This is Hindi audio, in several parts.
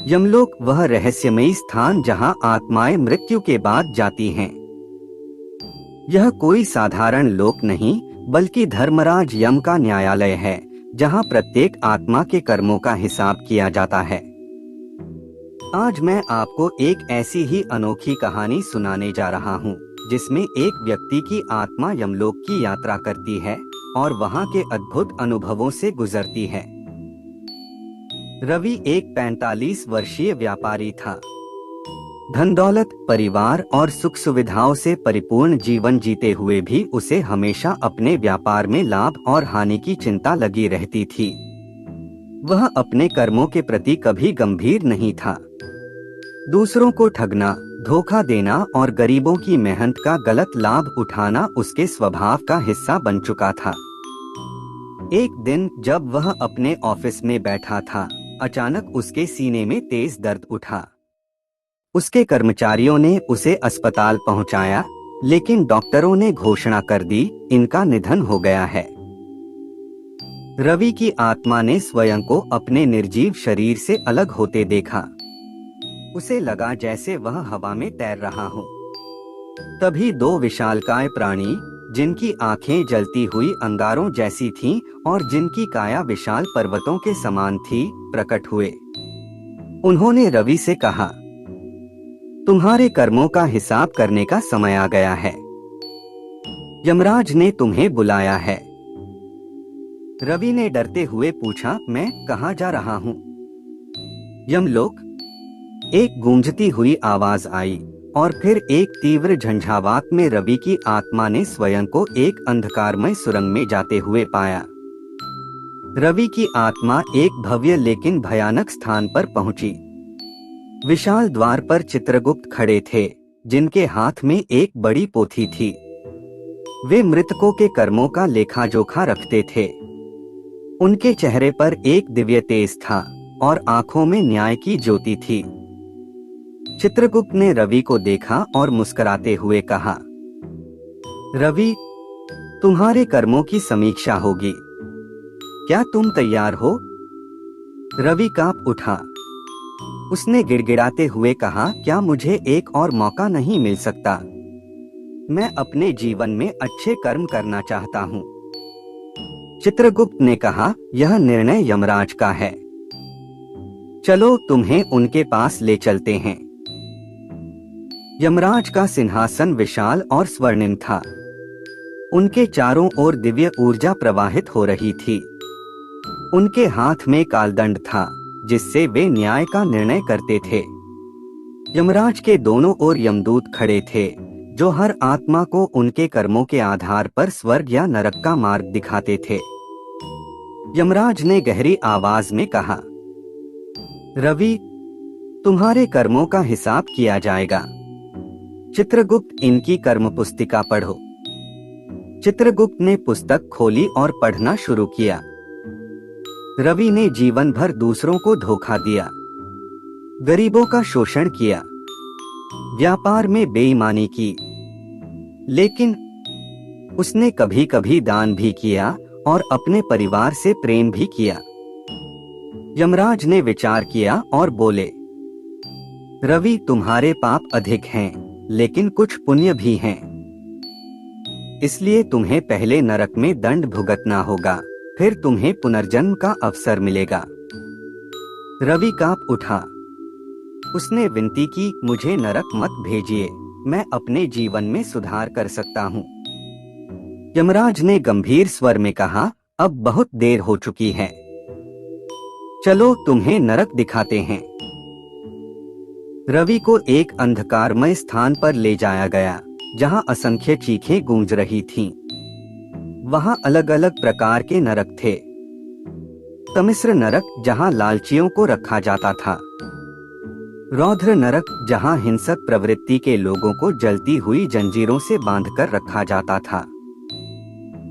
यमलोक वह रहस्यमयी स्थान जहां आत्माएं मृत्यु के बाद जाती हैं। यह कोई साधारण लोक नहीं, बल्कि धर्मराज यम का न्यायालय है, जहां प्रत्येक आत्मा के कर्मों का हिसाब किया जाता है। आज मैं आपको एक ऐसी ही अनोखी कहानी सुनाने जा रहा हूं, जिसमें एक व्यक्ति की आत्मा यमलोक की यात्रा करती है और वहां के अद्भुत अनुभवों से गुजरती है। रवि एक 45 वर्षीय व्यापारी था। धन दौलत, परिवार और सुख सुविधाओं से परिपूर्ण जीवन जीते हुए भी उसे हमेशा अपने व्यापार में लाभ और हानि की चिंता लगी रहती थी। वह अपने कर्मों के प्रति कभी गंभीर नहीं था। दूसरों को ठगना, धोखा देना और गरीबों की मेहनत का गलत लाभ उठाना उसके स्वभाव का हिस्सा बन चुका था। एक दिन जब वह अपने ऑफिस में बैठा था, अचानक उसके सीने में तेज दर्द उठा। उसके कर्मचारियों ने उसे अस्पताल पहुंचाया, लेकिन डॉक्टरों ने घोषणा कर दी, इनका निधन हो गया है। रवि की आत्मा ने स्वयं को अपने निर्जीव शरीर से अलग होते देखा। उसे लगा जैसे वह हवा में तैर रहा हो। तभी दो विशालकाय प्राणी, जिनकी आंखें जलती हुई अंगारों जैसी थीं और जिनकी काया विशाल पर्वतों के समान थी, प्रकट हुए। उन्होंने रवि से कहा, तुम्हारे कर्मों का हिसाब करने का समय आ गया है। यमराज ने तुम्हें बुलाया है। रवि ने डरते हुए पूछा, मैं कहाँ जा रहा हूँ? यमलोक, एक गूंजती हुई आवाज आई और फिर एक तीव्र झंझावात में रवि की आत्मा ने स्वयं को एक अंधकारमय सुरंग में जाते हुए पाया। रवि की आत्मा एक भव्य लेकिन भयानक स्थान पर पहुंची। विशाल द्वार पर चित्रगुप्त खड़े थे, जिनके हाथ में एक बड़ी पोथी थी। वे मृतकों के कर्मों का लेखा जोखा रखते थे। उनके चेहरे पर एक दिव्य तेज था और आंखों में न्याय की ज्योति थी। चित्रगुप्त ने रवि को देखा और मुस्कुराते हुए कहा, रवि, तुम्हारे कर्मों की समीक्षा होगी। क्या तुम तैयार हो? रवि कांप उठा। उसने गिड़गिड़ाते हुए कहा, क्या मुझे एक और मौका नहीं मिल सकता? मैं अपने जीवन में अच्छे कर्म करना चाहता हूँ। चित्रगुप्त ने कहा, यह निर्णय यमराज का है। चलो तुम्हें उनके पास ले चलते हैं। यमराज का सिंहासन विशाल और स्वर्णिम था। उनके चारों ओर दिव्य ऊर्जा प्रवाहित हो रही थी। उनके हाथ में कालदंड था, जिससे वे न्याय का निर्णय करते थे। यमराज के दोनों ओर यमदूत खड़े थे, जो हर आत्मा को उनके कर्मों के आधार पर स्वर्ग या नरक का मार्ग दिखाते थे। यमराज ने गहरी आवाज में कहा, रवि, तुम्हारे कर्मों का हिसाब किया जाएगा। चित्रगुप्त, इनकी कर्म पुस्तिका पढ़ो। चित्रगुप्त ने पुस्तक खोली और पढ़ना शुरू किया। रवि ने जीवन भर दूसरों को धोखा दिया, गरीबों का शोषण किया, व्यापार में बेईमानी की, लेकिन उसने कभी कभी दान भी किया और अपने परिवार से प्रेम भी किया। यमराज ने विचार किया और बोले, रवि, तुम्हारे पाप अधिक हैं, लेकिन कुछ पुण्य भी हैं। इसलिए तुम्हें पहले नरक में दंड भुगतना होगा, फिर तुम्हें पुनर्जन्म का अवसर मिलेगा। रवि कांप उठा। उसने विनती की, मुझे नरक मत भेजिए, मैं अपने जीवन में सुधार कर सकता हूँ। यमराज ने गंभीर स्वर में कहा, अब बहुत देर हो चुकी है। चलो तुम्हें नरक दिखाते हैं। रवि को एक अंधकारमय स्थान पर ले जाया गया, जहाँ असंख्य चीखें गूंज रही थीं। वहाँ अलग अलग प्रकार के नरक थे। तमिश्र नरक, जहाँ लालचियों को रखा जाता था। रौद्र नरक, जहाँ हिंसक प्रवृत्ति के लोगों को जलती हुई जंजीरों से बांधकर रखा जाता था।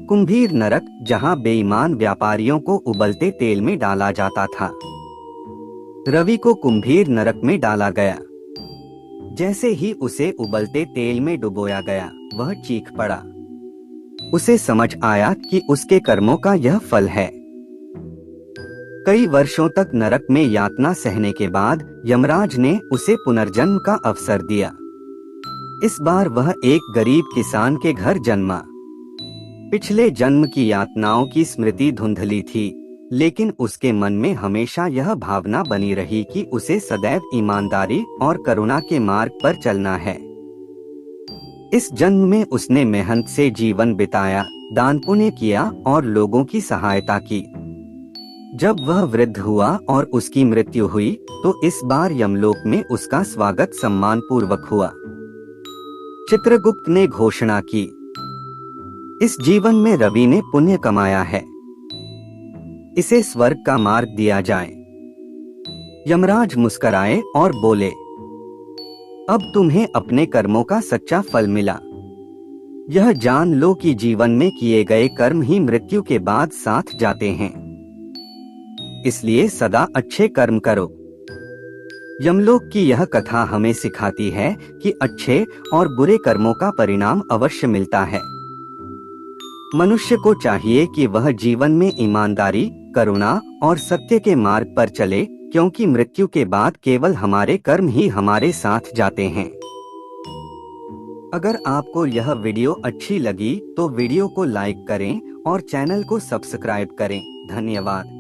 कुंभीर नरक, जहाँ बेईमान व्यापारियों को उबलते तेल में डाला जाता था। रवि को कुंभीर नरक में डाला गया। जैसे ही उसे उबलते तेल में डुबोया गया, वह चीख पड़ा। उसे समझ आया कि उसके कर्मों का यह फल है। कई वर्षों तक नरक में यातना सहने के बाद यमराज ने उसे पुनर्जन्म का अवसर दिया। इस बार वह एक गरीब किसान के घर जन्मा। पिछले जन्म की यातनाओं की स्मृति धुंधली थी, लेकिन उसके मन में हमेशा यह भावना बनी रही कि उसे सदैव ईमानदारी और करुणा के मार्ग पर चलना है। इस जन्म में उसने मेहनत से जीवन बिताया, दान पुण्य किया और लोगों की सहायता की। जब वह वृद्ध हुआ और उसकी मृत्यु हुई, तो इस बार यमलोक में उसका स्वागत सम्मान पूर्वक हुआ। चित्रगुप्त ने घोषणा की, इस जीवन में रवि ने पुण्य कमाया है, इसे स्वर्ग का मार्ग दिया जाए। यमराज मुस्कराए और बोले, अब तुम्हें अपने कर्मों का सच्चा फल मिला। यह जान लो कि जीवन में किए गए कर्म ही मृत्यु के बाद साथ जाते हैं, इसलिए सदा अच्छे कर्म करो। यमलोक की यह कथा हमें सिखाती है कि अच्छे और बुरे कर्मों का परिणाम अवश्य मिलता है। मनुष्य को चाहिए कि वह जीवन में ईमानदारी, करुणा और सत्य के मार्ग पर चले, क्योंकि मृत्यु के बाद केवल हमारे कर्म ही हमारे साथ जाते हैं। अगर आपको यह वीडियो अच्छी लगी तो वीडियो को लाइक करें और चैनल को सब्सक्राइब करें। धन्यवाद।